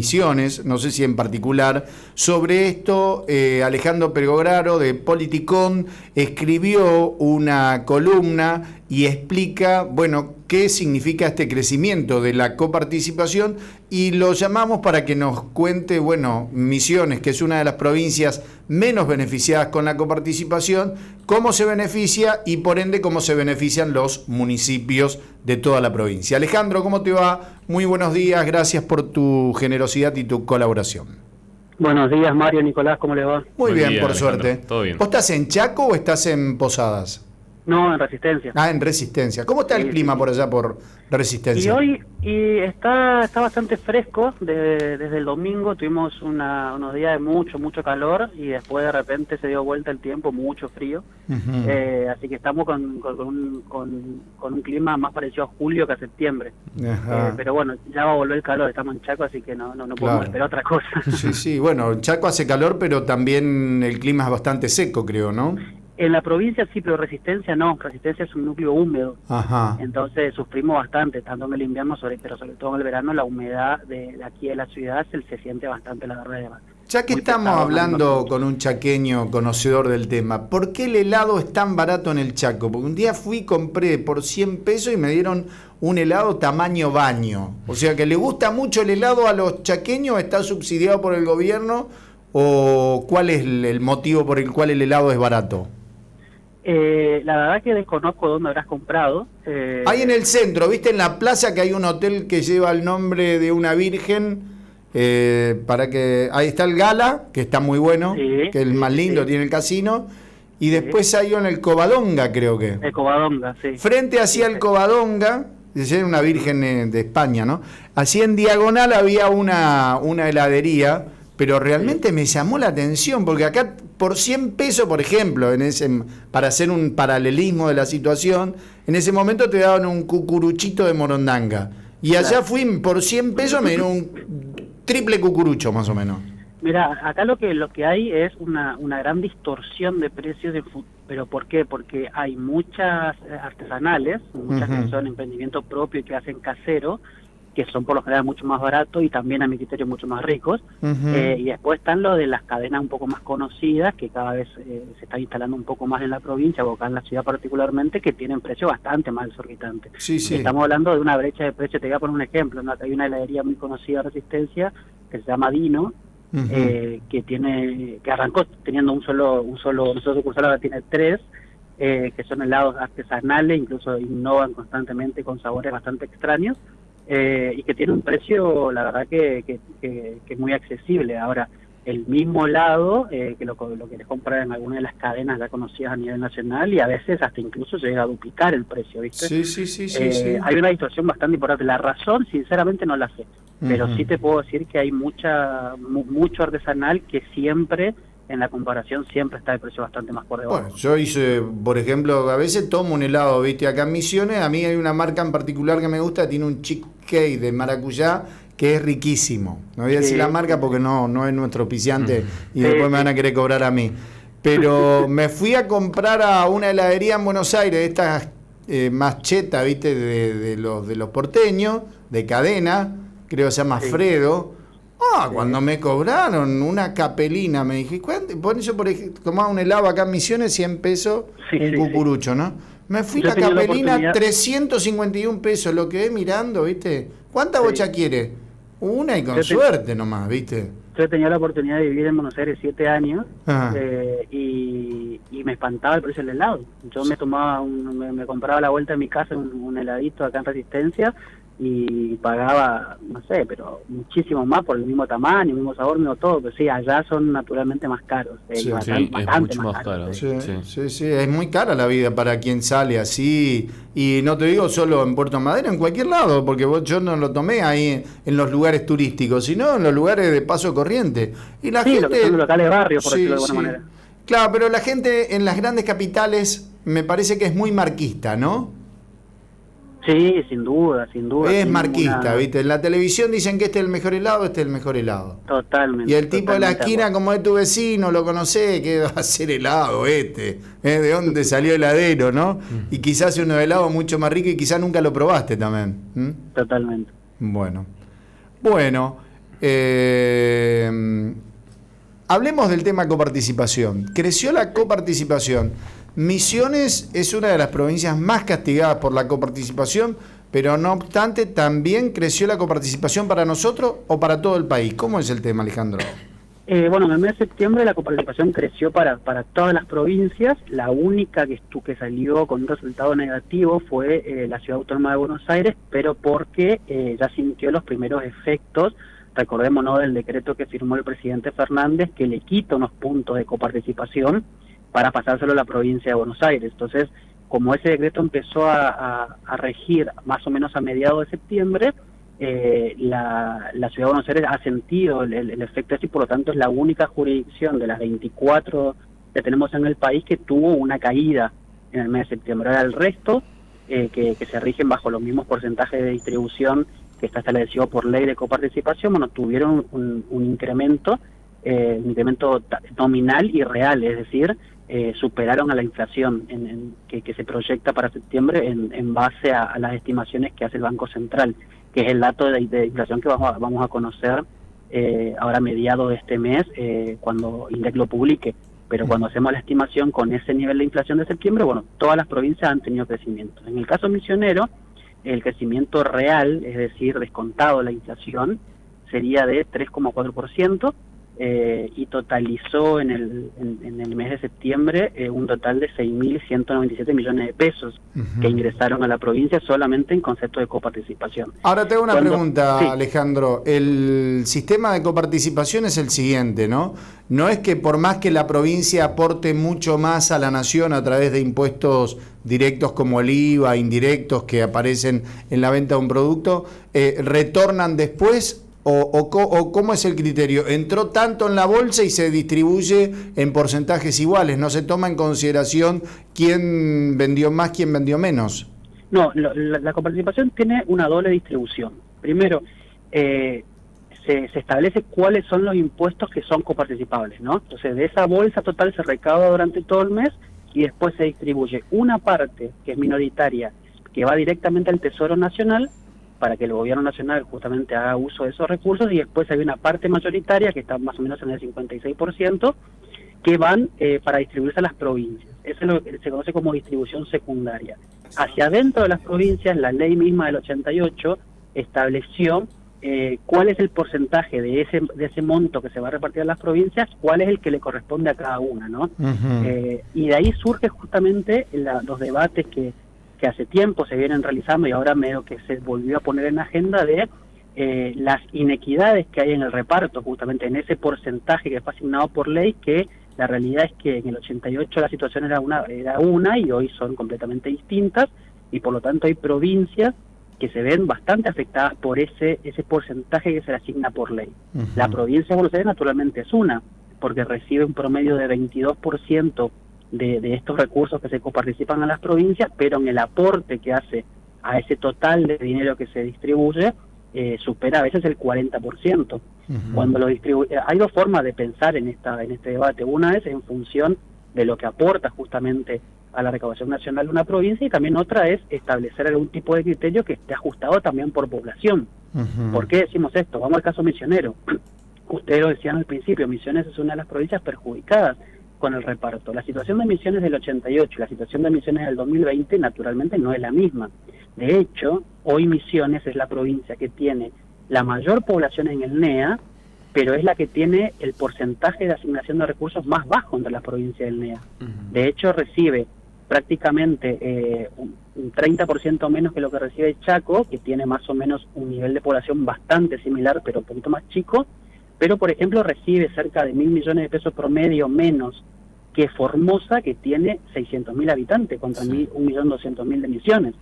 Misiones, no sé si en particular. Sobre esto, Alejandro Pergograro de Politicón escribió una columna y explica, bueno, qué significa este crecimiento de la coparticipación, y lo llamamos para que nos cuente, bueno, Misiones, que es una de las provincias menos beneficiadas con la coparticipación, cómo se beneficia y por ende cómo se benefician los municipios de toda la provincia. Alejandro, ¿cómo te va? Muy buenos días, gracias por tu generosidad y tu colaboración. Buenos días, Mario, Nicolás, ¿cómo les va? Muy bien, por Alejandro. suerte. Todo bien. ¿Vos estás en Chaco o estás en Posadas? No, en Resistencia. Ah, en Resistencia. ¿Cómo está el clima por allá por Resistencia? Y hoy está bastante fresco. Desde el domingo tuvimos unos días de mucho calor y después de repente se dio vuelta el tiempo, mucho frío. Así que estamos con un clima más parecido a julio que a septiembre. Pero bueno, ya va a volver el calor. Estamos en Chaco, así que no podemos esperar otra cosa. Sí, bueno, en Chaco hace calor, pero también el clima es bastante seco, creo, ¿no? En la provincia sí, pero Resistencia no. Resistencia es un núcleo húmedo. Ajá. Entonces sufrimos bastante, tanto en el invierno, pero sobre todo en el verano, la humedad de aquí de la ciudad se siente bastante, la verdad. Ya que estamos hablando con un chaqueño conocedor del tema, ¿por qué el helado es tan barato en el Chaco? Porque un día fui y compré por 100 pesos y me dieron un helado tamaño baño. O sea, que le gusta mucho el helado a los chaqueños, ¿está subsidiado por el gobierno? ¿O cuál es el motivo por el cual el helado es barato? La verdad que desconozco dónde habrás comprado. Ahí en el centro, ¿viste? En la plaza que hay un hotel que lleva el nombre de una virgen. Ahí está el Gala, que está muy bueno, que es el más lindo, tiene el casino. Y después hay en el Covadonga, creo que. El Covadonga, sí. Frente hacia el Covadonga, era una virgen de España, ¿no? Así en diagonal había una heladería, pero realmente me llamó la atención, porque acá por 100 pesos, por ejemplo, para hacer un paralelismo de la situación, en ese momento te daban un cucuruchito de morondanga. Y allá fui, por 100 pesos me dieron un triple cucurucho, más o menos. Mira, acá lo que hay es una gran distorsión de precios, pero ¿por qué? Porque hay muchas artesanales, muchas que son emprendimiento propio y que hacen casero, que son por lo general mucho más baratos y también a mi criterio mucho más ricos. Y después están lo de las cadenas un poco más conocidas, que cada vez se están instalando un poco más en la provincia, o acá en la ciudad particularmente, que tienen precios bastante más exorbitantes. Sí. Estamos hablando de una brecha de precio. Te voy a poner un ejemplo, ¿no? Hay una heladería muy conocida de Resistencia que se llama Dino, que arrancó teniendo un solo sucursal, ahora tiene 3, que son helados artesanales, incluso innovan constantemente con sabores bastante extraños. Y que tiene un precio, la verdad, que es muy accesible. Ahora, el mismo helado, que lo querés comprar en alguna de las cadenas ya conocidas a nivel nacional, y a veces hasta incluso se llega a duplicar el precio, ¿viste? Sí. Hay una distorsión bastante importante. La razón, sinceramente, no la sé, pero sí te puedo decir que hay mucho artesanal que siempre, en la comparación, siempre está el precio bastante más por debajo. Bueno, yo hice, por ejemplo, a veces tomo un helado, ¿viste? Acá en Misiones, a mí hay una marca en particular que me gusta, tiene un cheesecake de maracuyá que es riquísimo. No voy a decir la marca porque no es nuestro auspiciante y después me van a querer cobrar a mí. Pero me fui a comprar a una heladería en Buenos Aires, estas más chetas, ¿viste? De los porteños, de cadena, creo que se llama Fredo. Cuando me cobraron una capelina, me dije, por eso, por ejemplo, tomaba un helado acá en Misiones, 100 pesos, un cucurucho, ¿no? Me fui la capelina, 351 pesos, lo quedé mirando, ¿viste? ¿Cuánta bocha quiere? Una y con suerte nomás, ¿viste? Yo he tenido la oportunidad de vivir en Buenos Aires 7 años y me espantaba el precio del helado. Yo me tomaba me compraba a la vuelta de mi casa un heladito acá en Resistencia y pagaba, no sé, pero muchísimo más por el mismo tamaño, el mismo sabor, mismo todo, pero sí, allá son naturalmente más caros. Bastante es mucho más caro. Sí, es muy cara la vida para quien sale así, y no te digo solo en Puerto Madero, en cualquier lado, porque yo no lo tomé ahí en los lugares turísticos, sino en los lugares de paso corriente. Y la gente, lo que son los locales de barrio, por decirlo de alguna manera. Claro, pero la gente en las grandes capitales me parece que es muy marquista, ¿no? Sí, sin duda. Es marquista, ¿viste? En la televisión dicen que este es el mejor helado, este es el mejor helado. Totalmente. Y el tipo de la esquina, como es tu vecino, lo conocés, que va a ser helado ¿de dónde salió el heladero, no? Y quizás uno de helado mucho más rico y quizás nunca lo probaste también. Totalmente. Bueno, Hablemos del tema coparticipación. Creció la coparticipación. Misiones es una de las provincias más castigadas por la coparticipación, pero no obstante también creció la coparticipación para nosotros o para todo el país. ¿Cómo es el tema, Alejandro? Bueno, en el mes de septiembre la coparticipación creció para todas las provincias. La única que salió con un resultado negativo fue la Ciudad Autónoma de Buenos Aires, pero porque ya sintió los primeros efectos, recordémonos del decreto que firmó el presidente Fernández, que le quita unos puntos de coparticipación para pasárselo a la provincia de Buenos Aires. Entonces, como ese decreto empezó a regir más o menos a mediados de septiembre, la Ciudad de Buenos Aires ha sentido el efecto así, por lo tanto es la única jurisdicción de las 24 que tenemos en el país que tuvo una caída en el mes de septiembre. Ahora el resto, que se rigen bajo los mismos porcentajes de distribución que está establecido por ley de coparticipación, bueno, tuvieron un incremento nominal y real, es decir, superaron a la inflación que se proyecta para septiembre en base a las estimaciones que hace el Banco Central, que es el dato de inflación que vamos a conocer ahora a mediados de este mes, cuando INDEC lo publique. Pero cuando hacemos la estimación con ese nivel de inflación de septiembre, bueno, todas las provincias han tenido crecimiento. En el caso misionero, el crecimiento real, es decir, descontado la inflación, sería de 3,4%, y totalizó en el mes de septiembre un total de 6.197 millones de pesos que ingresaron a la provincia solamente en concepto de coparticipación. Ahora tengo una pregunta, sí. Alejandro. El sistema de coparticipación es el siguiente, ¿no? No es que por más que la provincia aporte mucho más a la nación a través de impuestos directos como el IVA, indirectos que aparecen en la venta de un producto, retornan después. ¿O cómo es el criterio? ¿Entró tanto en la bolsa y se distribuye en porcentajes iguales? ¿No se toma en consideración quién vendió más, quién vendió menos? No, la coparticipación tiene una doble distribución. Primero, se establece cuáles son los impuestos que son coparticipables, ¿no? Entonces, de esa bolsa total se recauda durante todo el mes y después se distribuye una parte que es minoritaria, que va directamente al Tesoro Nacional, para que el gobierno nacional justamente haga uso de esos recursos, y después hay una parte mayoritaria que está más o menos en el 56%, que van para distribuirse a las provincias. Eso es lo que se conoce como distribución secundaria. Hacia adentro de las provincias, la ley misma del 88 estableció cuál es el porcentaje de ese monto que se va a repartir a las provincias, cuál es el que le corresponde a cada una, ¿no? Y de ahí surge justamente los debates que hace tiempo se vienen realizando y ahora medio que se volvió a poner en agenda de las inequidades que hay en el reparto, justamente en ese porcentaje que fue asignado por ley, que la realidad es que en el 88 la situación era una y hoy son completamente distintas, y por lo tanto hay provincias que se ven bastante afectadas por ese porcentaje que se le asigna por ley. La provincia de Buenos Aires naturalmente es una, porque recibe un promedio de 22% de estos recursos que se coparticipan a las provincias, pero en el aporte que hace a ese total de dinero que se distribuye, supera a veces el 40%. Cuando lo distribuye, hay dos formas de pensar en este debate. Una es en función de lo que aporta justamente a la recaudación nacional de una provincia, y también otra es establecer algún tipo de criterio que esté ajustado también por población. ¿Por qué decimos esto? Vamos al caso misionero. Ustedes lo decían al principio, Misiones es una de las provincias perjudicadas con el reparto. La situación de Misiones del 88 y la situación de Misiones del 2020 naturalmente no es la misma. De hecho, hoy Misiones es la provincia que tiene la mayor población en el NEA, pero es la que tiene el porcentaje de asignación de recursos más bajo entre las provincias del NEA. De hecho, recibe prácticamente un 30% menos que lo que recibe Chaco, que tiene más o menos un nivel de población bastante similar, pero un poquito más chico. Pero, por ejemplo, recibe cerca de 1.000 millones de pesos promedio menos que Formosa, que tiene 600.000 habitantes, contra 1.200.000 de Misiones.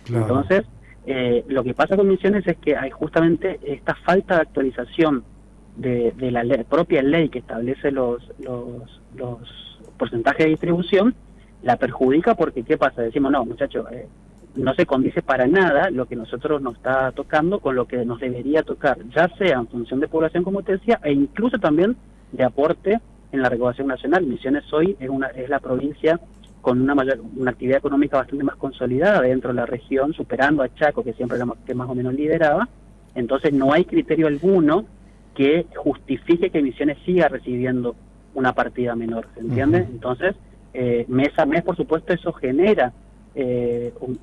Claro. Entonces, lo que pasa con Misiones es que hay justamente esta falta de actualización de la propia ley que establece los porcentajes de distribución, la perjudica porque, ¿qué pasa? Decimos, no, muchachos, no se condice para nada lo que nosotros nos está tocando con lo que nos debería tocar, ya sea en función de población, como te decía, e incluso también de aporte en la recaudación nacional. Misiones hoy es la provincia con una actividad económica bastante más consolidada dentro de la región, superando a Chaco, que siempre era que más o menos lideraba. Entonces no hay criterio alguno que justifique que Misiones siga recibiendo una partida menor, ¿se entiende? Entonces, mes a mes, por supuesto, eso genera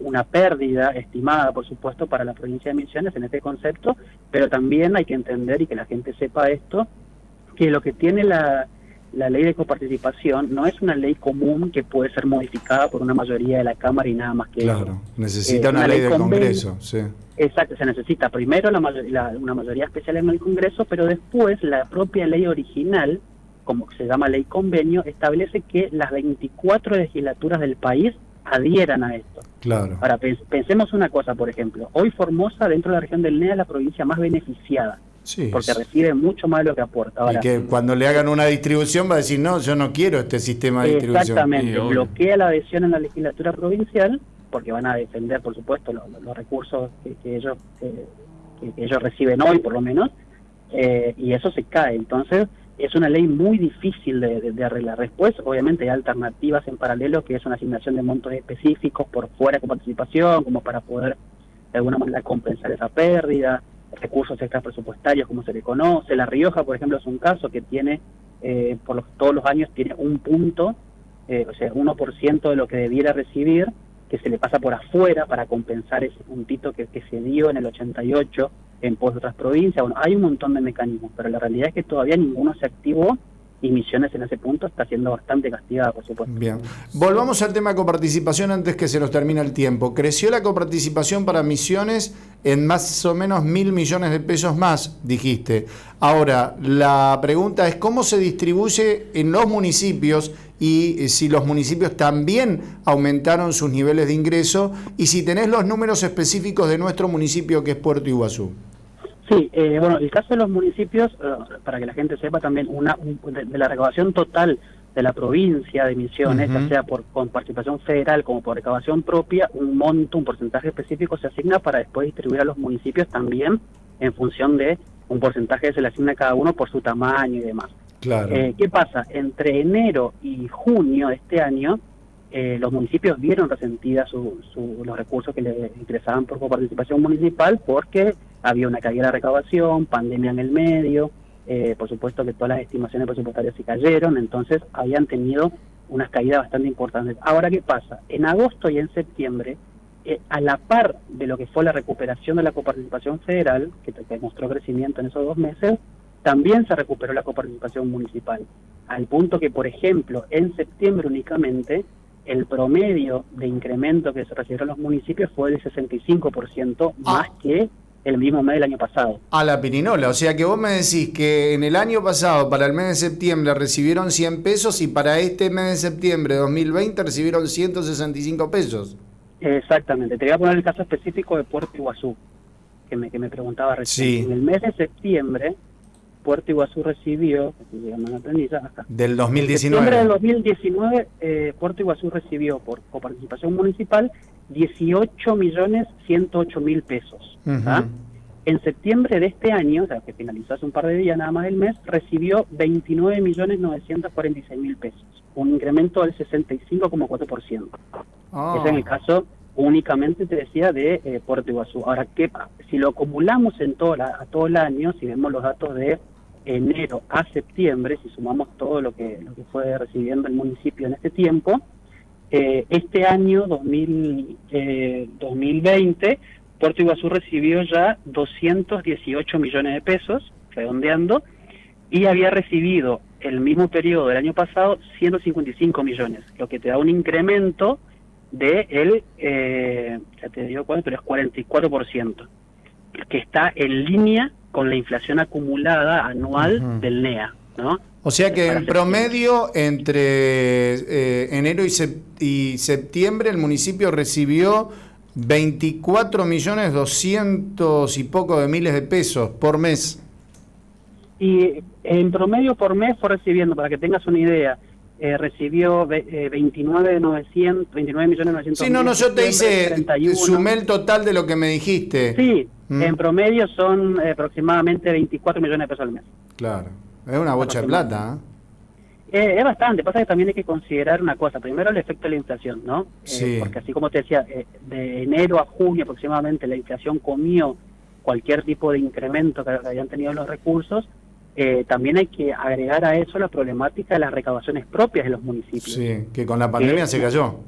una pérdida estimada, por supuesto, para la provincia de Misiones en este concepto, pero también hay que entender y que la gente sepa esto, que lo que tiene la ley de coparticipación no es una ley común que puede ser modificada por una mayoría de la Cámara y nada más que claro, eso. Necesita una ley del Congreso, sí. Exacto, se necesita primero una mayoría especial en el Congreso, pero después la propia ley original, como se llama ley convenio, establece que las 24 legislaturas del país adhieran a esto. Claro. Ahora, pensemos una cosa, por ejemplo, hoy Formosa, dentro de la región del NEA, es la provincia más beneficiada, sí, porque recibe mucho más de lo que aporta. Ahora, y que cuando le hagan una distribución va a decir, no, yo no quiero este sistema de distribución. Exactamente, bloquea la adhesión en la legislatura provincial, porque van a defender, por supuesto, los recursos que ellos reciben hoy, por lo menos, y eso se cae. Entonces, es una ley muy difícil de arreglar. Después, obviamente, hay alternativas en paralelo, que es una asignación de montos específicos por fuera con participación, como para poder, de alguna manera, compensar esa pérdida, recursos extra presupuestarios, como se le conoce. La Rioja, por ejemplo, es un caso que tiene, todos los años tiene un punto, o sea, 1% de lo que debiera recibir, que se le pasa por afuera para compensar ese puntito que se dio en el 88 en pos de otras provincias. Bueno, hay un montón de mecanismos, pero la realidad es que todavía ninguno se activó y Misiones en ese punto está siendo bastante castigada, por supuesto. Bien. Volvamos al tema de coparticipación antes que se nos termine el tiempo. Creció la coparticipación para Misiones en más o menos 1.000 millones de pesos más, dijiste. Ahora, la pregunta es cómo se distribuye en los municipios y si los municipios también aumentaron sus niveles de ingreso y si tenés los números específicos de nuestro municipio que es Puerto Iguazú. Sí, bueno, el caso de los municipios, para que la gente sepa también, de la recaudación total de la provincia de Misiones, ya sea con participación federal como por recaudación propia, un porcentaje específico se asigna para después distribuir a los municipios también en función de un porcentaje que se le asigna a cada uno por su tamaño y demás. Claro. ¿Qué pasa? Entre enero y junio de este año, los municipios vieron resentidas los recursos que les ingresaban por coparticipación municipal porque había una caída de la recaudación, pandemia en el medio, por supuesto que todas las estimaciones presupuestarias se cayeron, entonces habían tenido unas caídas bastante importantes. Ahora, ¿qué pasa? En agosto y en septiembre, a la par de lo que fue la recuperación de la coparticipación federal, que mostró crecimiento en esos 2 meses, también se recuperó la coparticipación municipal, al punto que, por ejemplo, en septiembre únicamente, el promedio de incremento que se recibieron los municipios fue del 65% más que el mismo mes del año pasado. A la pirinola, o sea que vos me decís que en el año pasado, para el mes de septiembre, recibieron 100 pesos y para este mes de septiembre de 2020 recibieron 165 pesos. Exactamente, te voy a poner el caso específico de Puerto Iguazú, que me preguntaba recién. Sí. En el mes de septiembre, Puerto Iguazú recibió, del 2019. En septiembre del 2019, Puerto Iguazú recibió por coparticipación municipal 18.108.000 pesos. En septiembre de este año, o sea, que finalizó hace un par de días nada más el mes, recibió 29.946.000 pesos, un incremento del 65,4%. Ese es el caso únicamente, te decía, de Puerto Iguazú. Ahora, si lo acumulamos a todo el año, si vemos los datos de enero a septiembre, si sumamos todo lo que fue recibiendo el municipio en este tiempo, este año 2020, Puerto Iguazú recibió ya 218 millones de pesos, redondeando, y había recibido el mismo periodo del año pasado 155 millones, lo que te da un incremento de ya te digo cuánto, pero es 44%, que está en línea con la inflación acumulada anual del NEA, ¿no? O sea que en promedio entre enero y septiembre el municipio recibió 24.200.000 y poco de miles de pesos por mes. Y en promedio por mes fue recibiendo, para que tengas una idea, recibió 29.900.000. Sí, no, yo te hice, sumé el total de lo que me dijiste. Sí, en promedio son aproximadamente 24 millones de pesos al mes. Claro, es una bocha de plata, Es bastante, pasa que también hay que considerar una cosa, primero el efecto de la inflación, ¿no? Sí. Porque así como te decía, de enero a junio aproximadamente la inflación comió cualquier tipo de incremento que habían tenido los recursos, también hay que agregar a eso la problemática de las recaudaciones propias de los municipios. Sí, que con la pandemia se cayó.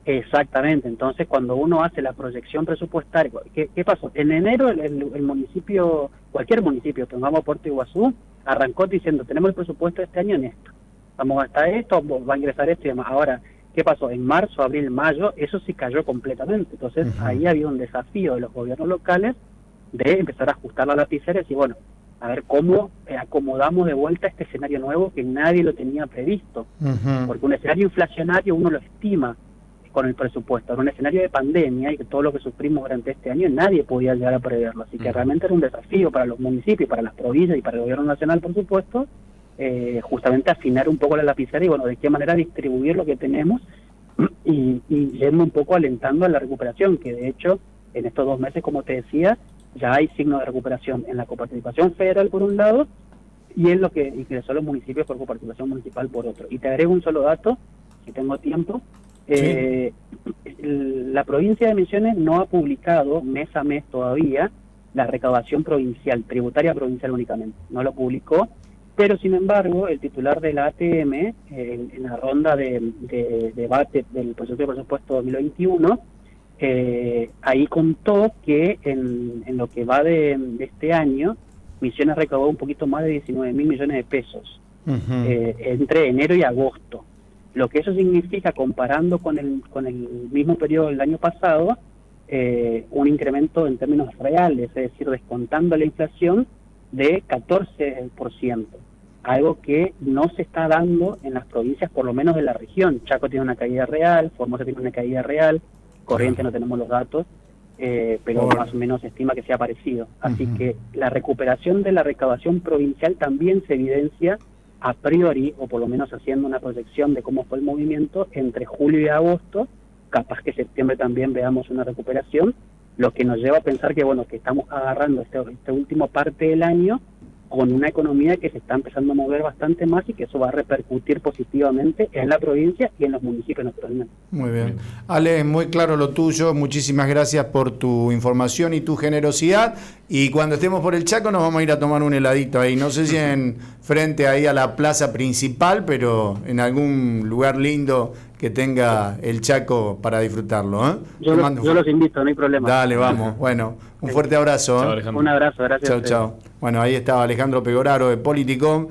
Exactamente, entonces cuando uno hace la proyección presupuestaria, ¿qué pasó? En enero el municipio, cualquier municipio, pongamos Puerto Iguazú, arrancó diciendo, tenemos el presupuesto de este año en esto, vamos a gastar esto, va a ingresar esto y demás. Ahora, ¿qué pasó? En marzo, abril, mayo, eso sí cayó completamente, entonces ahí había un desafío de los gobiernos locales de empezar a ajustar la lapicera y decir, bueno, a ver cómo acomodamos de vuelta este escenario nuevo que nadie lo tenía previsto, porque un escenario inflacionario uno lo estima con el presupuesto, en un escenario de pandemia y que todo lo que sufrimos durante este año nadie podía llegar a preverlo, así que realmente era un desafío para los municipios, para las provincias y para el gobierno nacional, por supuesto, justamente afinar un poco la lapicera y bueno, de qué manera distribuir lo que tenemos y yendo un poco alentando a la recuperación, que de hecho en estos 2 meses, como te decía, ya hay signos de recuperación en la coparticipación federal por un lado y en lo que ingresó los municipios por coparticipación municipal por otro. Y te agrego un solo dato, si tengo tiempo. Sí. La provincia de Misiones no ha publicado mes a mes todavía la recaudación provincial, tributaria provincial únicamente, no lo publicó, pero sin embargo el titular de la ATM en la ronda de debate del proyecto de presupuesto 2021 ahí contó que en lo que va de este año Misiones recaudó un poquito más de 19.000 millones de pesos entre enero y agosto. Lo que eso significa, comparando con el mismo periodo del año pasado, un incremento en términos reales, es decir, descontando la inflación, de 14%, algo que no se está dando en las provincias, por lo menos de la región. Chaco tiene una caída real, Formosa tiene una caída real, Corrientes no tenemos los datos, pero más o menos se estima que sea parecido. Así que la recuperación de la recaudación provincial también se evidencia a priori, o por lo menos haciendo una proyección de cómo fue el movimiento entre julio y agosto, capaz que septiembre también veamos una recuperación, lo que nos lleva a pensar que bueno, que estamos agarrando este último parte del año con una economía que se está empezando a mover bastante más y que eso va a repercutir positivamente en la provincia y en los municipios naturalmente. Muy bien. Ale, muy claro lo tuyo, muchísimas gracias por tu información y tu generosidad, y cuando estemos por el Chaco nos vamos a ir a tomar un heladito ahí, no sé si en frente ahí a la plaza principal, pero en algún lugar lindo que tenga el Chaco para disfrutarlo, ¿eh? Yo los invito, no hay problema. Dale, vamos. Bueno, un fuerte abrazo. Chao, un abrazo, gracias. Chao, chao. Bueno, ahí estaba Alejandro Pegoraro de Politicom.